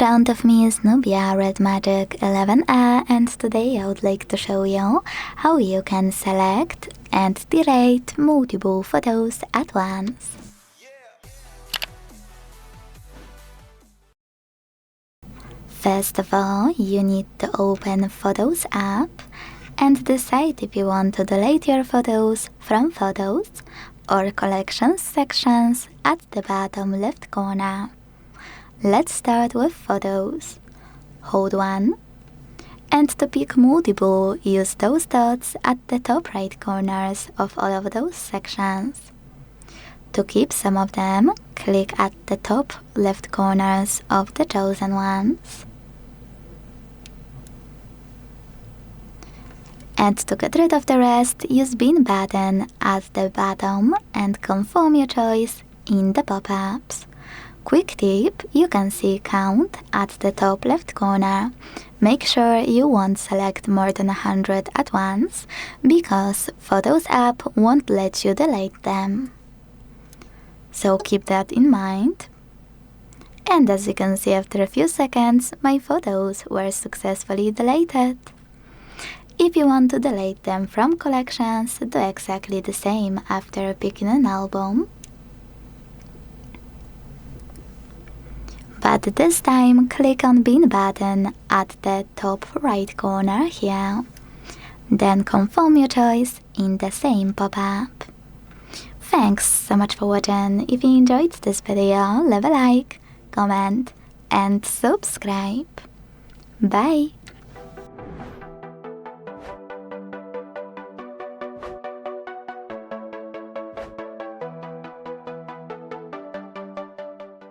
front of me is Nubia RedMagic 11A, and today I would like to show you how you can select and delete multiple photos at once. First of all, you need to open Photos app and decide if you want to delete your photos from Photos or Collections sections at the bottom left corner. Let's start with Photos. Hold one, and to pick multiple, use those dots at the top right corners of all of those sections. To keep some of them, click at the top left corners of the chosen ones. And to get rid of the rest, use bin button at the bottom and confirm your choice in the pop-ups. Quick tip, you can see count at the top left corner. Make sure you won't select more than 100 at once, because Photos app won't let you delete them. So keep that in mind. And as you can see, after a few seconds, my photos were successfully deleted. If you want to delete them from collections, do exactly the same after picking an album. But this time, click on bin button at the top right corner here. Then confirm your choice in the same pop-up. Thanks so much for watching. If you enjoyed this video, leave a like, comment and subscribe. Bye!